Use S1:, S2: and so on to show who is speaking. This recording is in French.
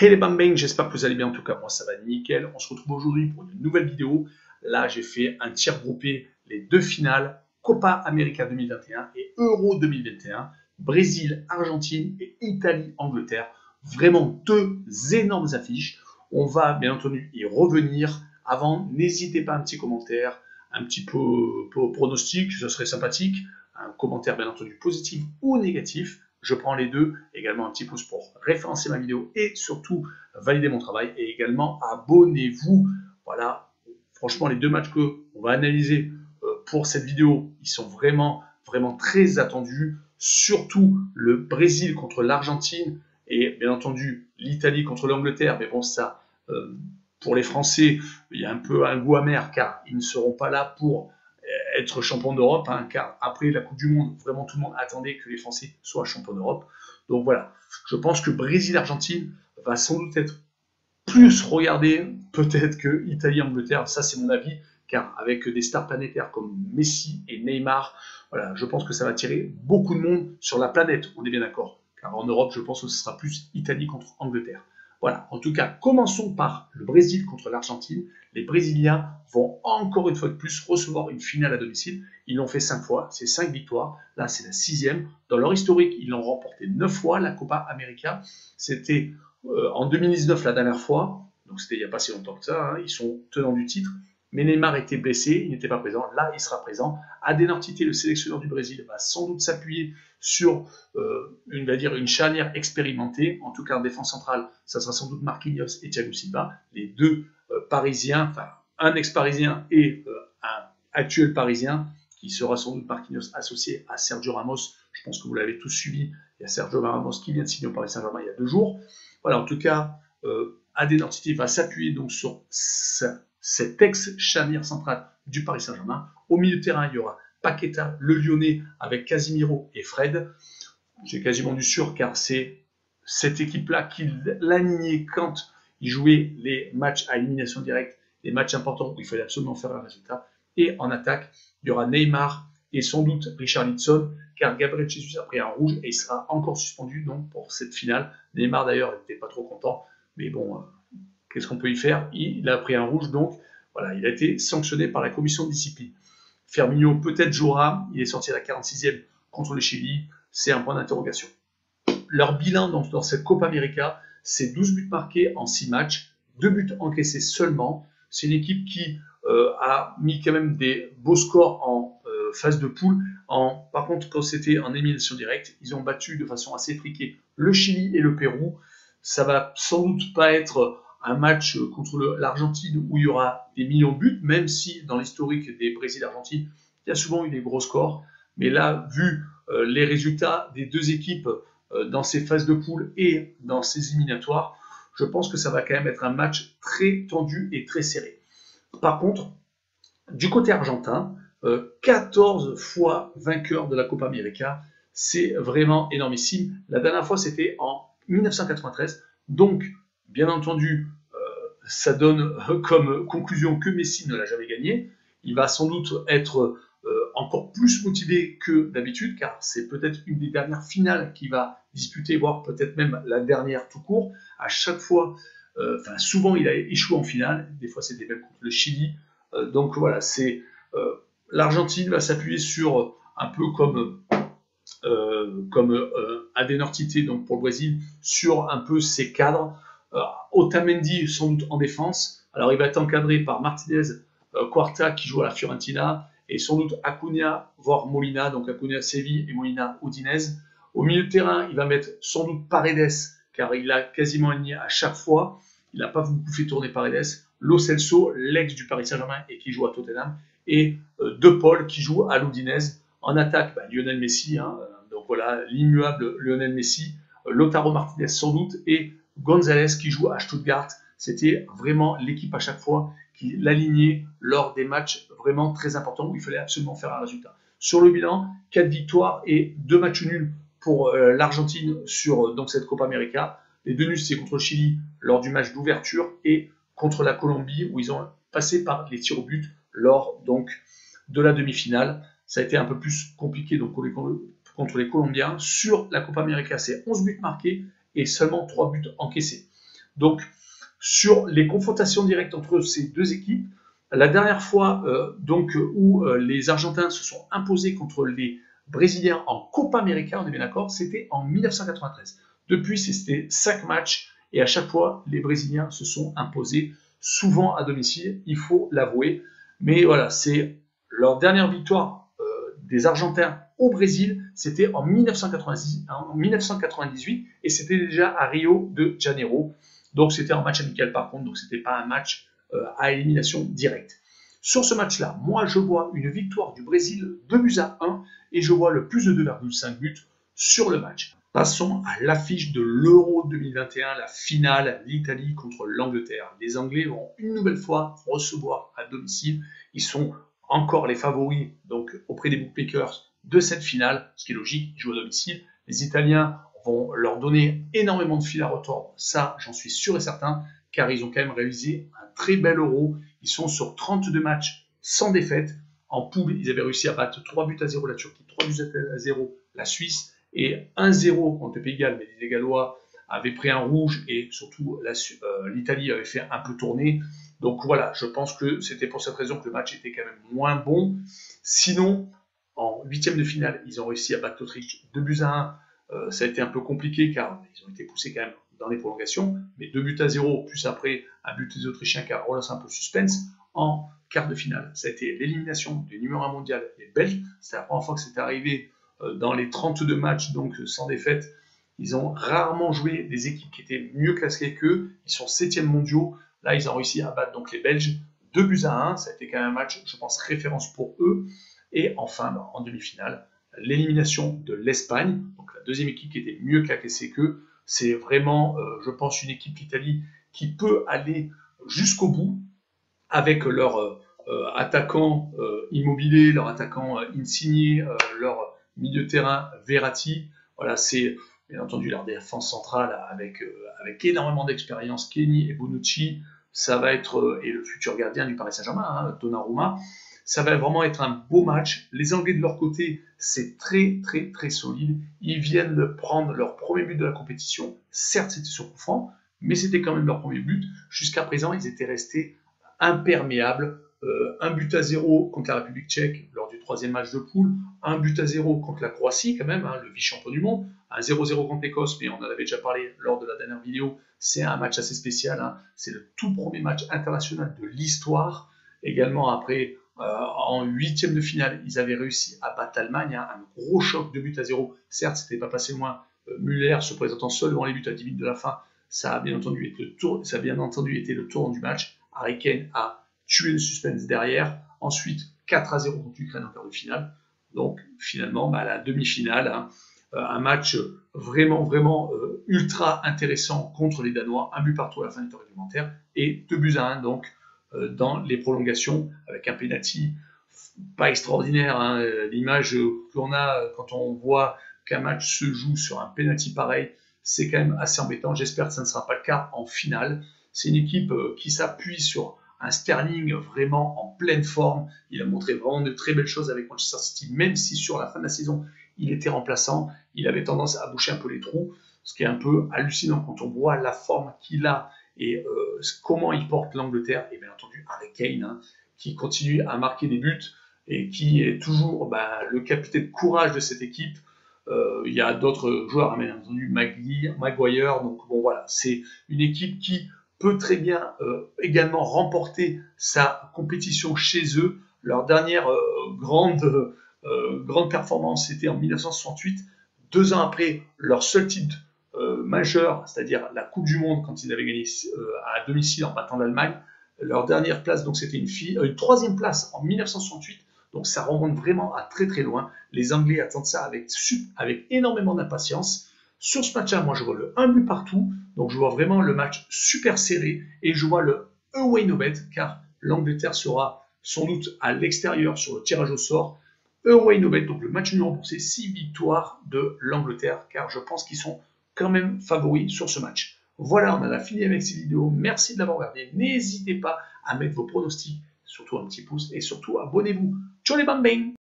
S1: Hey les bang, j'espère que vous allez bien, en tout cas moi ça va nickel. On se retrouve aujourd'hui pour une nouvelle vidéo. Là j'ai fait un tir groupé, les deux finales, Copa América 2021 et Euro 2021, Brésil, Argentine et Italie, Angleterre. Vraiment deux énormes affiches. On va bien entendu y revenir. Avant, n'hésitez pas à un petit commentaire, un petit peu pronostic, ce serait sympathique. Un commentaire bien entendu positif ou négatif. Je prends les deux, également un petit pouce pour référencer ma vidéo et surtout valider mon travail. Et également, abonnez-vous. Voilà, franchement, les deux matchs qu'on va analyser pour cette vidéo, ils sont vraiment très attendus. Surtout le Brésil contre l'Argentine et bien entendu l'Italie contre l'Angleterre. Mais bon, ça, pour les Français, il y a un peu un goût amer car ils ne seront pas là pour être champion d'Europe, hein, car après la Coupe du Monde, vraiment tout le monde attendait que les Français soient champions d'Europe. Donc voilà, je pense que Brésil-Argentine va sans doute être plus regardé peut-être que Italie-Angleterre, ça c'est mon avis, car avec des stars planétaires comme Messi et Neymar, voilà, je pense que ça va attirer beaucoup de monde sur la planète, on est bien d'accord. Car en Europe, je pense que ce sera plus Italie contre Angleterre. Voilà, en tout cas, commençons par le Brésil contre l'Argentine. Les Brésiliens vont encore une fois de plus recevoir une finale à domicile. Ils l'ont fait 5 fois, c'est 5 victoires. Là, c'est la 6e. Dans leur historique, ils l'ont remporté 9 fois, la Copa América. C'était en 2019 la dernière fois, donc c'était il n'y a pas si longtemps que ça. Hein. Ils sont tenants du titre. Mais Neymar était blessé, il n'était pas présent. Là, il sera présent. Adenor Tite, le sélectionneur du Brésil, va sans doute s'appuyer sur une charnière expérimentée. En tout cas, en défense centrale, ça sera sans doute Marquinhos et Thiago Silva, les deux Parisiens, enfin un ex-Parisien et un actuel Parisien, qui sera sans doute Marquinhos associé à Sergio Ramos. Je pense que vous l'avez tous suivi. Il y a Sergio Ramos qui vient de signer au Paris Saint-Germain il y a 2 jours. Voilà, en tout cas, Adenor Tite va s'appuyer donc sur cette ex-charnière centrale du Paris Saint-Germain. Au milieu de terrain, il y aura Paqueta, le Lyonnais, avec Casemiro et Fred. J'ai quasiment du sûr, car c'est cette équipe-là qui l'alignait quand il jouait les matchs à élimination directe, les matchs importants où il fallait absolument faire un résultat. Et en attaque, il y aura Neymar et sans doute Richarlison, car Gabriel Jesus a pris un rouge et il sera encore suspendu donc, pour cette finale. Neymar d'ailleurs n'était pas trop content, mais bon, qu'est-ce qu'on peut y faire? Il a pris un rouge, donc voilà, il a été sanctionné par la commission de discipline. Firmino peut-être jouera, il est sorti à la 46e contre le Chili, c'est un point d'interrogation. Leur bilan donc, dans cette Copa América, c'est 12 buts marqués en 6 matchs, 2 buts encaissés seulement. C'est une équipe qui a mis quand même des beaux scores en phase de poule. Par contre, quand c'était en élimination directe, ils ont battu de façon assez friquée le Chili et le Pérou. Ça va sans doute pas être un match contre l'Argentine où il y aura des millions de buts, même si dans l'historique des Brésil-Argentine, il y a souvent eu des gros scores. Mais là, vu les résultats des deux équipes dans ces phases de poule et dans ces éliminatoires, je pense que ça va quand même être un match très tendu et très serré. Par contre, du côté argentin, 14 fois vainqueur de la Copa América, c'est vraiment énormissime. La dernière fois, c'était en 1993, donc bien entendu, ça donne comme conclusion que Messi ne l'a jamais gagné. Il va sans doute être encore plus motivé que d'habitude, car c'est peut-être une des dernières finales qu'il va disputer, voire peut-être même la dernière tout court. À chaque fois, souvent il a échoué en finale, des fois c'était même contre le Chili. Donc voilà, l'Argentine va s'appuyer sur un peu comme Adenor Tite, donc pour le Brésil, sur un peu ses cadres. Otamendi sans doute en défense. Alors il va être encadré par Martinez, Quarta qui joue à la Fiorentina, et sans doute Acuna, voire Molina, donc Acuna Séville et Molina Udinese. Au milieu de terrain, il va mettre sans doute Paredes, car il a quasiment aligné à chaque fois. Il n'a pas beaucoup fait tourner Paredes. Lo Celso, l'ex du Paris Saint-Germain et qui joue à Tottenham, et De Paul qui joue à l'Udinese. En attaque, Lionel Messi, hein, donc voilà, l'immuable Lionel Messi, Lautaro Martinez sans doute, et Gonzalez qui joue à Stuttgart. C'était vraiment l'équipe à chaque fois qui l'alignait lors des matchs vraiment très importants où il fallait absolument faire un résultat. Sur le bilan, 4 victoires et 2 matchs nuls pour l'Argentine sur donc, cette Copa América. Les 2 nuls, c'est contre le Chili lors du match d'ouverture et contre la Colombie où ils ont passé par les tirs au but lors donc, de la demi-finale. Ça a été un peu plus compliqué donc, contre les Colombiens. Sur la Copa América, c'est 11 buts marqués et seulement 3 buts encaissés. Donc, sur les confrontations directes entre ces deux équipes, la dernière fois où les Argentins se sont imposés contre les Brésiliens en Copa América, on est bien d'accord, c'était en 1993. Depuis, c'était 5 matchs et à chaque fois, les Brésiliens se sont imposés, souvent à domicile, il faut l'avouer. Mais voilà, c'est leur dernière victoire des Argentins au Brésil, c'était en 1998 et c'était déjà à Rio de Janeiro. Donc c'était un match amical par contre, donc c'était pas un match à élimination directe. Sur ce match-là, moi je vois une victoire du Brésil 2-1 et je vois le plus de 2,5 buts sur le match. Passons à l'affiche de l'Euro 2021, la finale, l'Italie contre l'Angleterre. Les Anglais vont une nouvelle fois recevoir à domicile. Ils sont encore les favoris donc auprès des bookmakers de cette finale, ce qui est logique, ils jouent à domicile. Les Italiens vont leur donner énormément de fil à retordre, ça j'en suis sûr et certain, car ils ont quand même réalisé un très bel Euro. Ils sont sur 32 matchs sans défaite. En poule, ils avaient réussi à battre 3-0 la Turquie, 3-0 la Suisse et 1-0 contre le Pays de Galles, mais les Gallois avaient pris un rouge et surtout l'Italie avait fait un peu tourner. Donc voilà, je pense que c'était pour cette raison que le match était quand même moins bon. Sinon, en huitième de finale, ils ont réussi à battre l'Autriche 2-1. Ça a été un peu compliqué car ils ont été poussés quand même dans les prolongations, mais 2-0, plus après un but des Autrichiens qui a relancé un peu le suspense. En quart de finale, ça a été l'élimination du numéro 1 mondial, les Belges. C'était la première fois que c'était arrivé dans les 32 matchs, donc sans défaite. Ils ont rarement joué des équipes qui étaient mieux classées qu'eux. Ils sont 7e mondiaux. Là, ils ont réussi à battre donc les Belges 2-1. Ça a été quand même un match, je pense, référence pour eux. Et enfin, en demi-finale, l'élimination de l'Espagne, donc la deuxième équipe qui était mieux classée qu'eux. C'est vraiment, je pense, une équipe d'Italie qui peut aller jusqu'au bout avec leur attaquant Immobilier, leur attaquant Insigne, leur milieu de terrain Verratti. Voilà, c'est bien entendu leur défense centrale avec énormément d'expérience, Kenny et Bonucci. Ça va être, et le futur gardien du Paris Saint-Germain, Donnarumma. Ça va vraiment être un beau match. Les Anglais de leur côté, c'est très très très solide. Ils viennent de prendre leur premier but de la compétition. Certes, c'était sur coup franc, mais c'était quand même leur premier but. Jusqu'à présent, ils étaient restés imperméables. 1-0 contre la République tchèque lors du troisième match de poule, 1-0 contre la Croatie quand même, le vice-champion du monde, 0-0 contre l'Écosse, mais on en avait déjà parlé lors de la dernière vidéo, c'est un match assez spécial, c'est le tout premier match international de l'histoire. Également après, en huitième de finale, ils avaient réussi à battre l'Allemagne, un gros choc de 2-0, certes c'était pas passé loin, Müller se présentant seul devant les buts à 10 minutes de la fin, ça a bien entendu été le tour du match. Harry Kane a tué le suspense derrière. Ensuite, 4-0 contre l'Ukraine en quart de finale. Donc, finalement, la demi-finale, un match vraiment, vraiment ultra intéressant contre les Danois. Un but partout à la fin du temps réglementaire et 2-1 donc dans les prolongations avec un penalty pas extraordinaire. L'image qu'on a quand on voit qu'un match se joue sur un penalty pareil, c'est quand même assez embêtant. J'espère que ça ne sera pas le cas en finale. C'est une équipe qui s'appuie sur un Sterling vraiment en pleine forme. Il a montré vraiment de très belles choses avec Manchester City, même si sur la fin de la saison, il était remplaçant. Il avait tendance à boucher un peu les trous, ce qui est un peu hallucinant quand on voit la forme qu'il a et comment il porte l'Angleterre. Et bien entendu, Harry Kane, qui continue à marquer des buts et qui est toujours le capitaine de courage de cette équipe. Il y a d'autres joueurs, bien entendu, Maguire. Donc bon, voilà, c'est une équipe qui peut très bien également remporter sa compétition chez eux. Leur dernière grande performance, c'était en 1968, 2 ans après leur seul titre majeur, c'est-à-dire la Coupe du Monde, quand ils avaient gagné à domicile en battant l'Allemagne. Leur dernière place, donc c'était une troisième place en 1968. Donc ça remonte vraiment à très très loin. Les Anglais attendent ça avec énormément d'impatience. Sur ce match-là, moi je vois le 1 but partout, donc je vois vraiment le match super serré et je vois le away no bet car l'Angleterre sera sans doute à l'extérieur sur le tirage au sort. Away no bet, donc le match nul remboursé, 6 victoires de l'Angleterre car je pense qu'ils sont quand même favoris sur ce match. Voilà, on en a fini avec cette vidéo. Merci de l'avoir regardé. N'hésitez pas à mettre vos pronostics, surtout un petit pouce et surtout abonnez-vous. Ciao les bambins!